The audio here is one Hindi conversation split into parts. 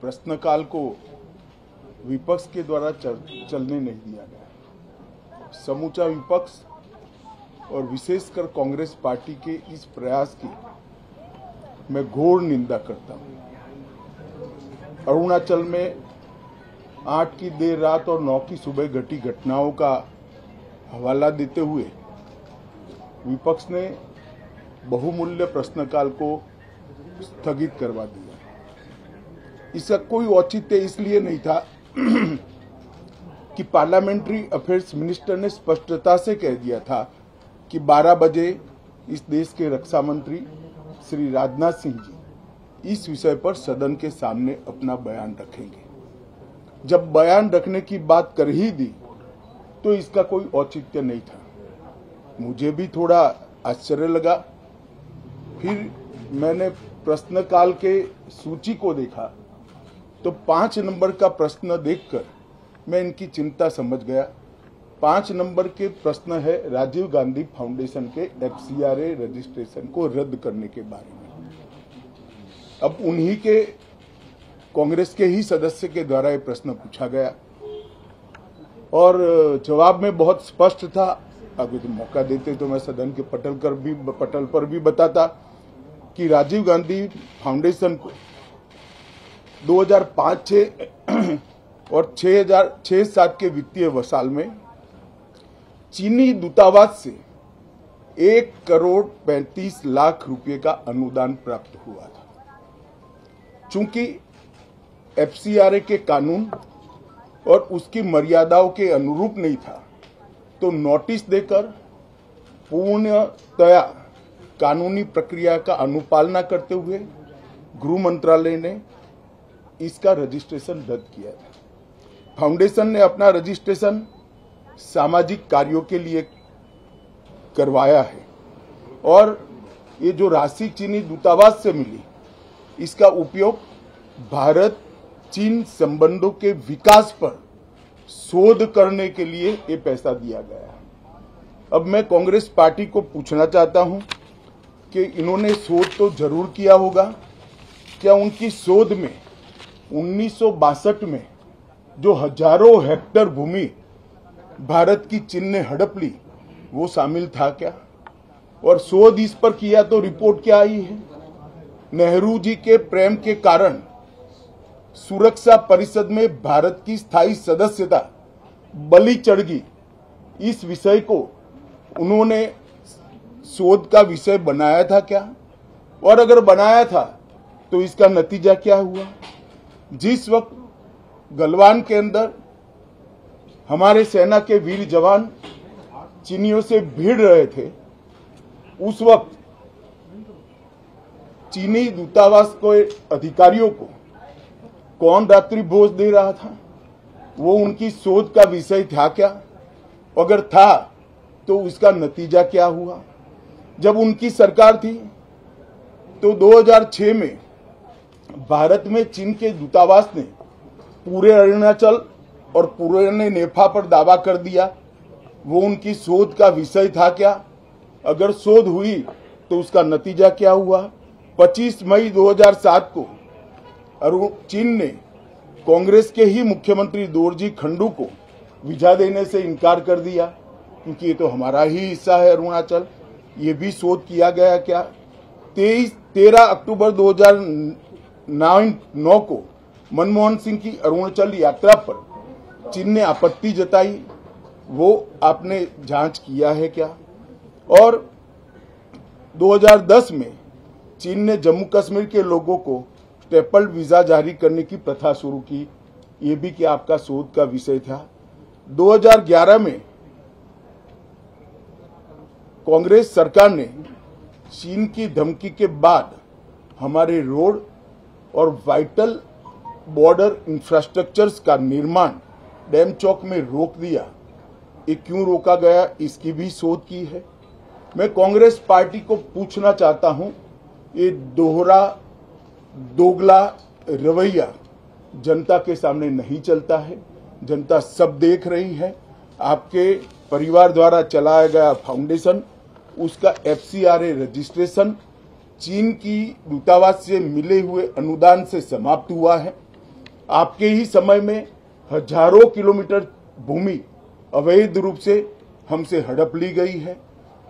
प्रश्नकाल को विपक्ष के द्वारा चलने नहीं दिया गया। समूचा विपक्ष और विशेषकर कांग्रेस पार्टी के इस प्रयास की मैं घोर निंदा करता हूं। अरुणाचल में 8 की देर रात और 9 की सुबह घटी घटनाओं का हवाला देते हुए विपक्ष ने बहुमूल्य प्रश्नकाल को स्थगित करवा दिया। इसका कोई औचित्य इसलिए नहीं था कि पार्लियामेंट्री अफेयर्स मिनिस्टर ने स्पष्टता से कह दिया था कि 12 बजे इस देश के रक्षा मंत्री श्री राजनाथ सिंह जी इस विषय पर सदन के सामने अपना बयान रखेंगे। जब बयान रखने की बात कर ही दी तो इसका कोई औचित्य नहीं था। मुझे भी थोड़ा आश्चर्य लगा। फिर मैंने प्रश्नकाल के सूची को देखा तो 5 नंबर का प्रश्न देखकर मैं इनकी चिंता समझ गया। 5 नंबर के प्रश्न है राजीव गांधी फाउंडेशन के FCRA रजिस्ट्रेशन को रद्द करने के बारे में। अब उन्हीं के कांग्रेस के ही सदस्य के द्वारा ये प्रश्न पूछा गया और जवाब में बहुत स्पष्ट था। अगर तो मौका देते तो मैं सदन के पटल पर भी बताता कि राजीव गांधी फाउंडेशन को 2005-06 और 2006-07 के वित्तीय वर्ष में चीनी दूतावास से 1,35,00,000 रुपए का अनुदान प्राप्त हुआ था। चूंकि FCRA के कानून और उसकी मर्यादाओं के अनुरूप नहीं था तो नोटिस देकर पूर्णतया कानूनी प्रक्रिया का अनुपालना करते हुए गृह मंत्रालय ने इसका रजिस्ट्रेशन रद्द किया था। फाउंडेशन ने अपना रजिस्ट्रेशन सामाजिक कार्यों के लिए करवाया है और ये जो राशि चीनी दूतावास से मिली इसका उपयोग भारत चीन संबंधों के विकास पर शोध करने के लिए ये पैसा दिया गया है। अब मैं कांग्रेस पार्टी को पूछना चाहता हूं कि इन्होंने शोध तो जरूर किया होगा। क्या उनकी शोध में 1962 में जो हजारों हेक्टेयर भूमि भारत की चीन ने हड़प ली वो शामिल था क्या? और शोध इस पर किया तो रिपोर्ट क्या आई है? नेहरू जी के प्रेम के कारण सुरक्षा परिषद में भारत की स्थायी सदस्यता बलि चढ़ गई। इस विषय को उन्होंने शोध का विषय बनाया था क्या? और अगर बनाया था तो इसका नतीजा क्या हुआ? जिस वक्त गलवान के अंदर हमारे सेना के वीर जवान चीनियों से भिड़ रहे थे उस वक्त चीनी दूतावास के अधिकारियों को कौन रात्रि भोज दे रहा था? वो उनकी शोध का विषय था क्या? अगर था तो उसका नतीजा क्या हुआ? जब उनकी सरकार थी तो 2006 में भारत में चीन के दूतावास ने पूरे अरुणाचल और पूरे नेफा पर दावा कर दिया। वो उनकी शोध का विषय था क्या? अगर शोध हुई तो उसका नतीजा क्या हुआ? 25 मई 2007 को चीन ने कांग्रेस के ही मुख्यमंत्री दोरजी खंडू को वीजा देने से इनकार कर दिया क्योंकि ये तो हमारा ही हिस्सा है अरुणाचल। ये भी शोध किया गया क्या? 13 अक्टूबर 2009 को मनमोहन सिंह की अरुणाचल यात्रा पर चीन ने आपत्ति जताई, वो आपने जांच किया है क्या? और 2010 में चीन ने जम्मू कश्मीर के लोगों को स्टेपल वीजा जारी करने की प्रथा शुरू की, ये भी क्या आपका शोध का विषय था? 2011 में कांग्रेस सरकार ने चीन की धमकी के बाद हमारे रोड और वाइटल बॉर्डर इंफ्रास्ट्रक्चर्स का निर्माण डैम चौक में रोक दिया। ये क्यों रोका गया इसकी भी शोध की है। मैं कांग्रेस पार्टी को पूछना चाहता हूं, ये दोगला रवैया जनता के सामने नहीं चलता है। जनता सब देख रही है। आपके परिवार द्वारा चलाया गया फाउंडेशन, उसका FCRA रजिस्ट्रेशन चीन की दूतावास से मिले हुए अनुदान से समाप्त हुआ है। आपके ही समय में हजारों किलोमीटर भूमि अवैध रूप से हमसे हड़प ली गई है।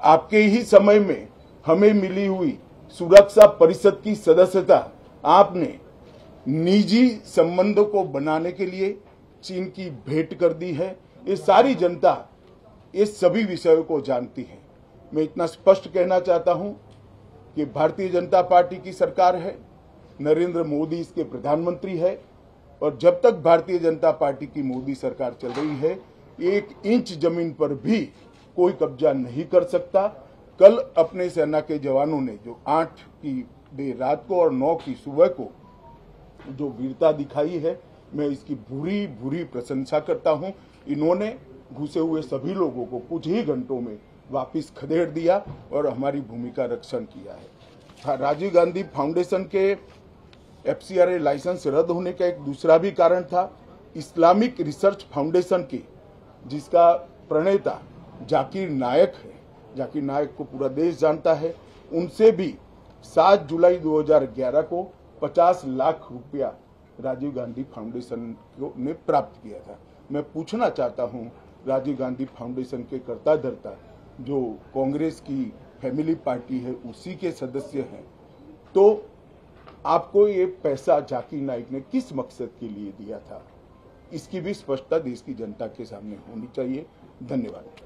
आपके ही समय में हमें मिली हुई सुरक्षा परिषद की सदस्यता आपने निजी संबंधों को बनाने के लिए चीन की भेंट कर दी है। ये सारी जनता इस सभी विषयों को जानती है। मैं इतना स्पष्ट कहना चाहता हूं कि भारतीय जनता पार्टी की सरकार है, नरेंद्र मोदी इसके प्रधानमंत्री है, और जब तक भारतीय जनता पार्टी की मोदी सरकार चल रही है, 1 इंच जमीन पर भी कोई कब्जा नहीं कर सकता। कल अपने सेना के जवानों ने जो 8 की देर रात को और 9 की सुबह को जो वीरता दिखाई है, मैं इसकी भूरी भूरी प्रशंसा करता हूं। इन्होंने घुसे हुए सभी लोगों को कुछ ही घंटों में वापस खदेड़ दिया और हमारी भूमि का रक्षण किया है। राजीव गांधी फाउंडेशन के FCRA लाइसेंस रद्द होने का एक दूसरा भी कारण था। इस्लामिक रिसर्च फाउंडेशन की, जिसका प्रणेता जाकिर नायक है, जाकिर नायक को पूरा देश जानता है, उनसे भी 7 जुलाई 2011 को 50 लाख रुपया राजीव गांधी फाउंडेशन ने प्राप्त किया था। मैं पूछना चाहता हूं, राजीव गांधी फाउंडेशन के कर्ता धर्ता जो कांग्रेस की फैमिली पार्टी है, उसी के सदस्य हैं, तो आपको ये पैसा जाकिर नाइक ने किस मकसद के लिए दिया था, इसकी भी स्पष्टता देश की जनता के सामने होनी चाहिए। धन्यवाद।